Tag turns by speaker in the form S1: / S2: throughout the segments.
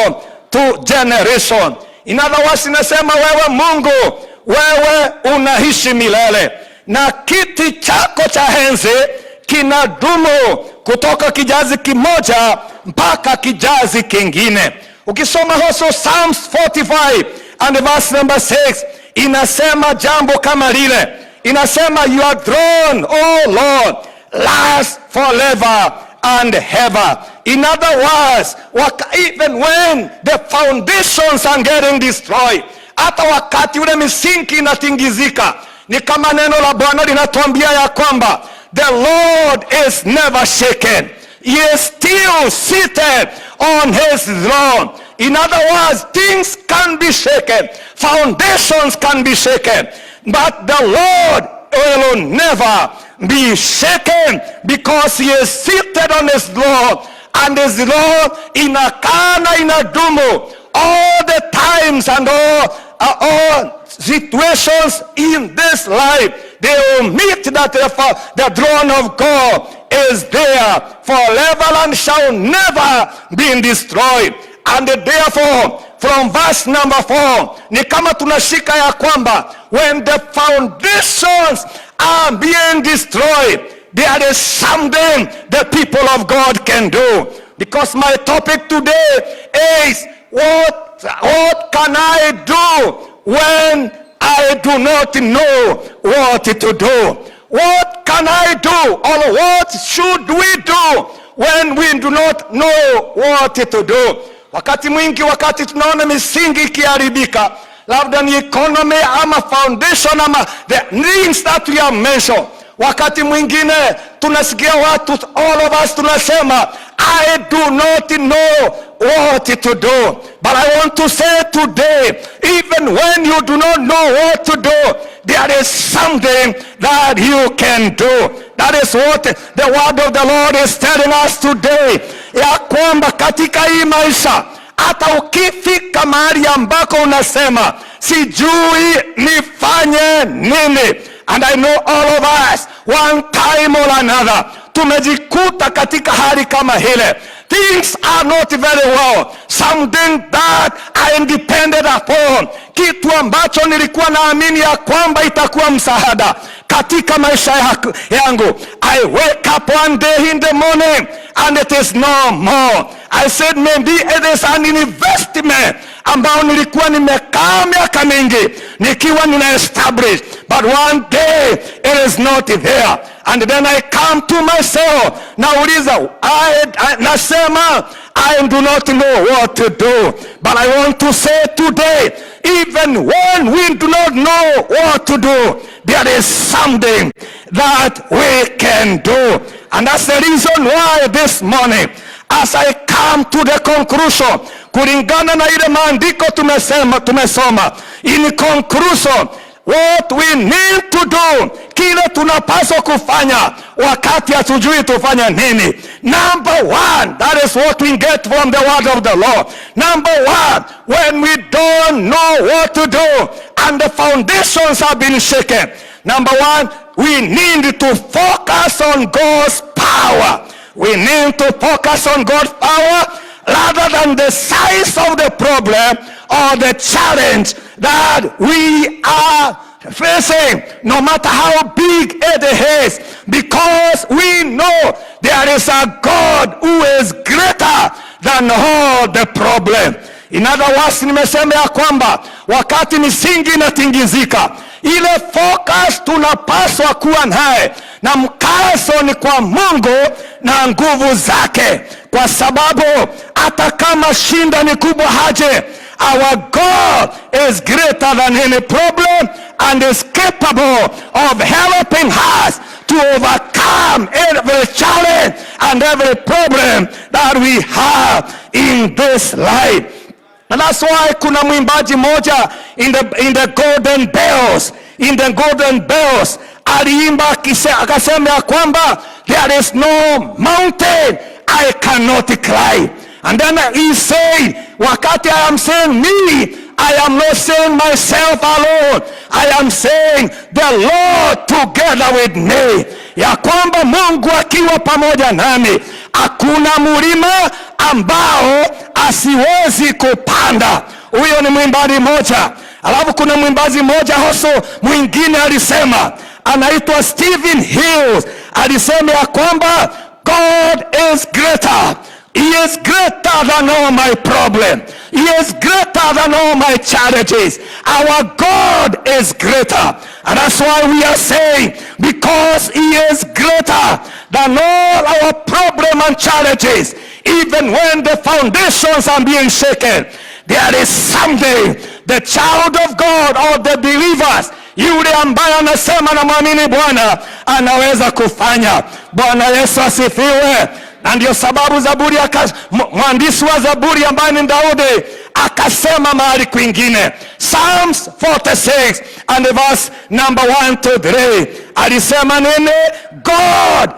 S1: generation to generation. In other words, inasema wewe Mungu, wewe unaishi milele, na kiti chako cha enzi kinadumu kutoka kizazi kimoja mpaka kizazi kingine. Ukisoma also Psalms 45 and verse number 6, inasema jambo kama lile. Inasema your throne, oh Lord, lasts forever and ever. In other words, even when the foundations are getting destroyed, hata wakati ule misingi inatingizika, ni kama neno la Bwana linatuambia ya kwamba the Lord is never shaken. He is still seated on his throne. In other words, things can be shaken, foundations can be shaken, but the Lord will never be shaken, because he is seated on his throne, and his throne inakaa na inadumu all the times and all situations in this life. They will meet that the throne of God is there forever and shall never be destroyed. And therefore, from verse number 4, ni kama tunashika ya kwamba when the foundations are being destroyed, there is something the people of God can do. Because my topic today is what can I do when I do not know what to do? What can I do, or what should we do when we do not know what to do? Wakati mwingi, wakati tunaona misingi ikiharibika, labda ni economy ama foundation ama the things that we have mentioned, wakati mwingine tunasikia watu, all of us tunasema, I do not know what to do. But I want to say today, even when you do not know what to do, there is something that you can do. That is what the word of the Lord is telling us today. Ya kwamba katika hii maisha, hata ukifika mahali ambako unasema, sijui nifanye nini. And I know all of us, one time or another, tumejikuta katika hali kama hile. Things are not very well. Something that I depended upon, kitu ambacho nilikuwa naamini ya kwamba itakuwa msaada katika maisha yangu. I wake up one day in the morning and it is no more. I said maybe it is an investment ambao nilikuwa nimekaa miaka mingi nikiwa nina-establish, but one day it is not there. And then I come to myself, nauliza, nasema, I do not know what to do. But I want to say today, even when we do not know what to do, there is something that we can do. And that's the reason why this morning, as I come to the conclusion, kulingana na ile maandiko tumesoma, in conclusion, what we need to do, kile tunapaswa kufanya wakati hatujui tufanya nini. Number one, that is what we get from the word of the Lord. Number one, when we don't know what to do and the foundations have been shaken, number one, we need to focus on God's power. We need to focus on God's power rather than the size of the problem or the challenge that we are facing, no matter how big it is, because we know there is a God who is greater than all the problem. In other words, nimesema ya kwamba wakati misingi inatingizika, ile focus tunapaswa kuwa naye, na mkazo ni kwa Mungu na nguvu zake, kwa sababu hata kama shinda ni kubwa haje, our God is greater than any problem and is capable of helping us to overcome every challenge and every problem that we have in this life. And that's why kuna mwimbaji moja in the Golden Bells, aliimba akasema ya kwamba there is no mountain I cannot climb. And then he said, wakati I am saying me, I am not saying myself alone. I am saying the Lord together with me. Ya kwamba Mungu akiwa pamoja nami, hakuna mlima ambao asiwezi kupanda. Huyo ni mwimbaji moja. Alafu kuna mwimbaji moja hoso mwingine alisema, anaitwa Stephen Hills, alisema ya kwamba God is greater. He is greater than all my problem. He is greater than all my challenges. Our God is greater. And that's why we are saying, because He is greater than all our problem and challenges, even when the foundations are being shaken, there is something the child of God or the believers, yule ambaye anasema na mwamini Bwana, anaweza kufanya. Bwana Yesu asifiwe. Na ndio sababu Zaburi, mwandishi wa Zaburi ambaye ni Daudi, akasema mahali kwingine, Psalms 46 and verse number 1 to 3, alisema nini? God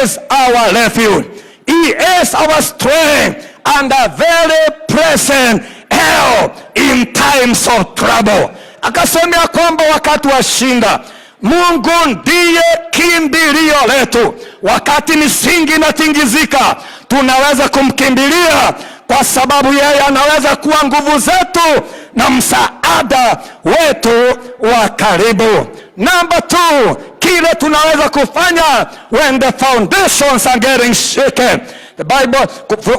S1: is our refuge. He is our strength and a very present help in times of trouble. Akasema kwamba wakati wa shinda, Mungu ndiye kimbilio letu. Wakati misingi inatingizika, tunaweza kumkimbilia, kwa sababu yeye anaweza kuwa nguvu zetu na msaada wetu wa karibu. Number 2, kile tunaweza kufanya when the foundations are getting shaken. The Bible,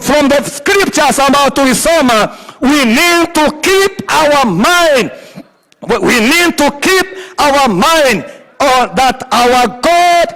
S1: from the scriptures ambao tulisoma, we need to keep our mind. We need to keep our mind on that our God,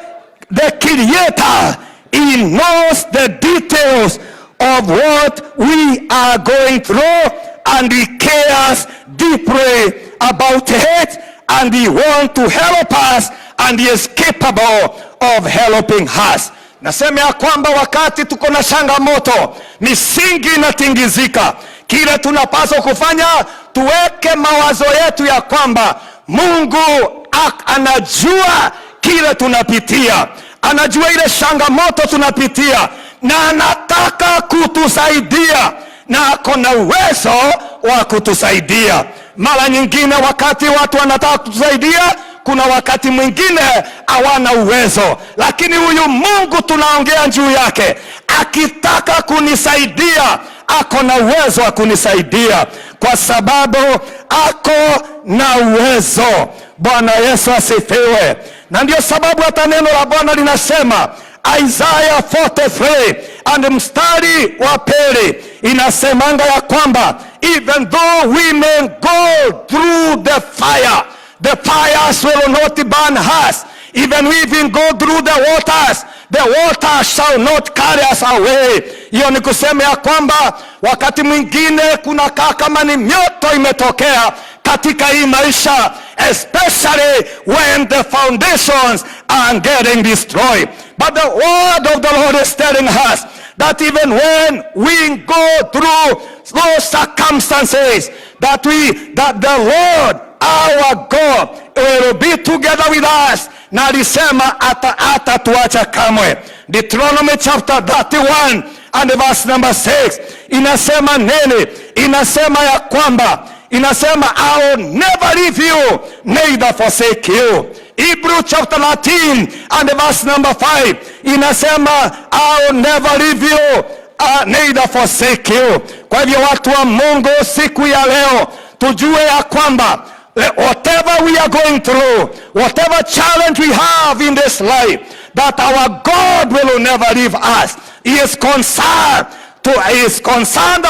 S1: the Creator, He knows the details of what we are going through, and He cares deeply about it, and He wants to help us, and He is capable of helping us. Nasema ya kwamba wakati tuko na changamoto, misingi inatingizika, kile tunapaswa kufanya, tuweke mawazo yetu ya kwamba Mungu anajua kile tunapitia, anajua ile changamoto tunapitia, na anataka kutusaidia, na ako na uwezo wa kutusaidia. Mara nyingine wakati watu wanataka kutusaidia, kuna wakati mwingine hawana uwezo, lakini huyu Mungu tunaongea juu yake, akitaka kunisaidia, ako na uwezo wa kunisaidia, kwa sababu ako na uwezo. Bwana Yesu asifiwe. Na ndio sababu hata neno la Bwana linasema, Isaiah 43 and mstari wa pili inasemanga ya kwamba, even though we may go through the fire, the fires will not burn us. Even if we go through the waters shall not carry us away. Hiyo ni kusema ya kwamba wakati mwingine kuna kama ni mioto imetokea katika hii maisha, especially when the foundations are getting destroyed. But the word of the Lord is telling us that even when we go through those circumstances, that the Lord our God will be together with us. Na alisema atatuacha kamwe. Deuteronomy chapter 31 and verse number 6 inasema nini? Inasema ya kwamba, inasema, I will never leave you, neither forsake you. Hebrew chapter 13 and verse number 5 inasema, I will never leave you, neither forsake you. Kwa hivyo watu wa Mungu, siku ya leo tujue ya kwamba whatever we are going through, whatever challenge we have in this life, that our God will never leave us. He is concerned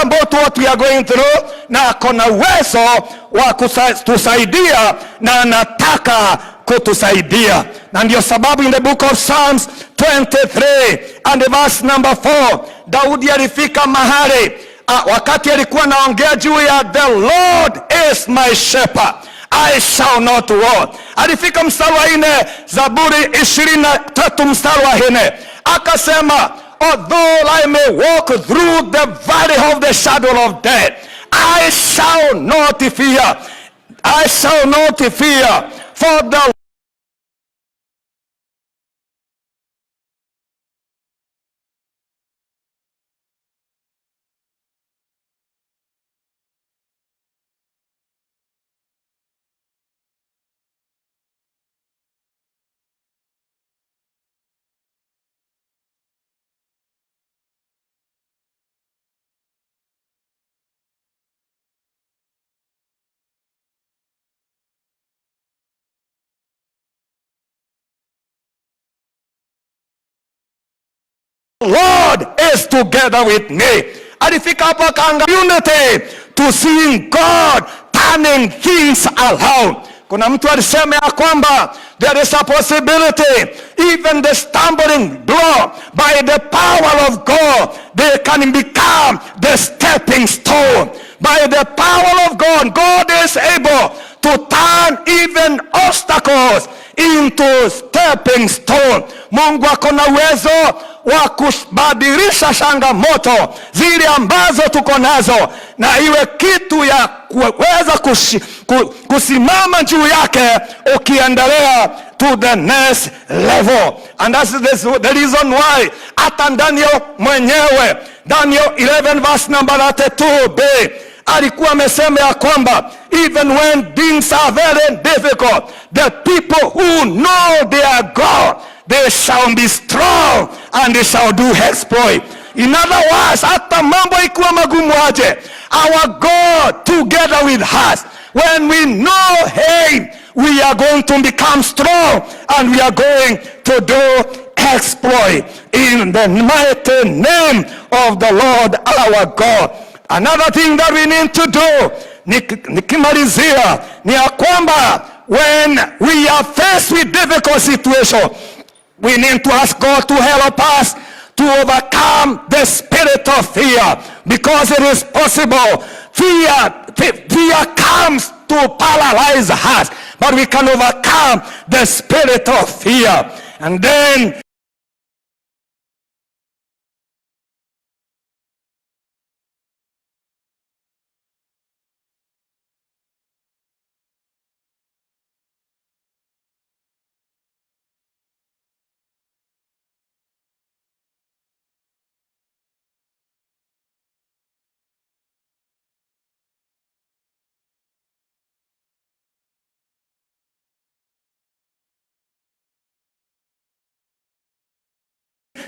S1: about what we are going through, na akona uwezo wa kutusaidia, na anataka kutusaidia. Na ndio sababu in the book of Psalms 23 and verse number 4, Daudi alifika mahali wakati alikuwa naongea juu ya the Lord is my shepherd, I shall not want. Alifika mstari wa 4, Zaburi 23 mstari wa 4, akasema, although I may walk through the valley of the shadow of death, I shall not fear. I shall not fear, for the together with me. Alifika hapo akaanga unity to seeing God turning things around. Kuna mtu alisema ya kwamba there is a possibility even the stumbling block by the power of God, they can become the stepping stone. By the power of God, God is able to turn even obstacles into stepping stone. Mungu akona uwezo wa kubadilisha changamoto zile ambazo tuko nazo na iwe kitu ya kuweza kusimama juu yake ukiendelea to the next level. And that's the reason why hata Daniel mwenyewe, Daniel 11 verse number 32b, alikuwa amesema ya kwamba even when things are very difficult, the people who know their God, they shall be strong and they shall do exploit. In other words, hata mambo ikuwa magumu aje, our God together with us, when we know Him, we are going to become strong and we are going to do exploit in the mighty name of the Lord our God. Another thing that we need to do, nikimalizia, ni ya kwamba when we are faced with difficult situation, we need to ask God to help us to overcome the spirit of fear, because it is possible. Fear comes to paralyze us, but we can overcome the spirit of fear. And then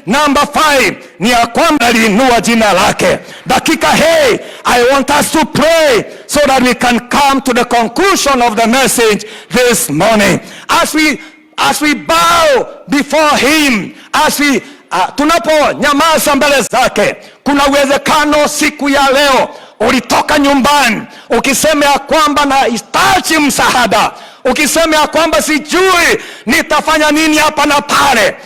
S1: number 5 ni ya kwamba aliinua jina lake. Dakika hii I want us to pray so that we can come to the conclusion of the message this morning. As we bow before Him, as we tunaponyamaza mbele zake, kuna uwezekano siku ya leo ulitoka nyumbani ukisema ya kwamba nahitaji msaada, ukisema ya kwamba sijui nitafanya nini hapa na pale.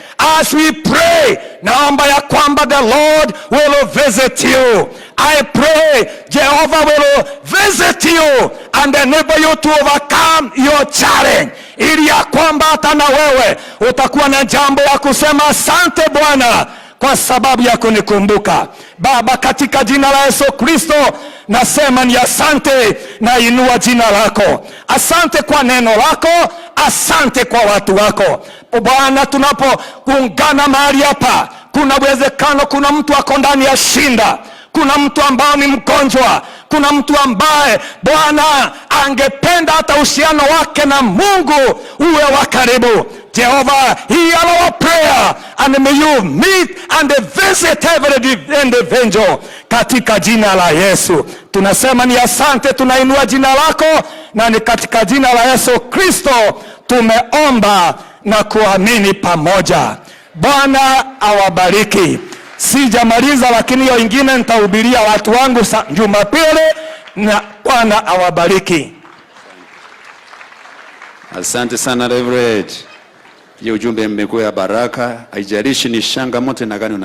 S1: As we pray, naomba ya kwamba the Lord will visit you. I pray Jehovah will visit you and enable you to overcome your challenge, ili ya kwamba hata na wewe utakuwa na jambo ya kusema asante Bwana kwa sababu ya kunikumbuka. Baba, katika jina la Yesu Kristo nasema ni asante, na inua jina lako. Asante kwa neno lako, asante kwa watu wako. Bwana, tunapoungana mahali hapa, kuna uwezekano kuna mtu ako ndani ya shinda, kuna mtu ambaye ni mgonjwa, kuna mtu ambaye Bwana angependa hata uhusiano wake na Mungu uwe wa karibu. Jehovah, hear our prayer and may you meet and visit every individual katika jina la Yesu. Tunasema ni asante, tunainua jina lako, na ni katika jina la Yesu Kristo tumeomba na kuamini pamoja. Bwana awabariki. Sijamaliza, lakini hiyo ingine nitahubiria watu wangu Jumapili, na Bwana awabariki.
S2: Asante sana Reverend. Hiyo ujumbe mmekuwa baraka, haijalishi ni changamoto na gani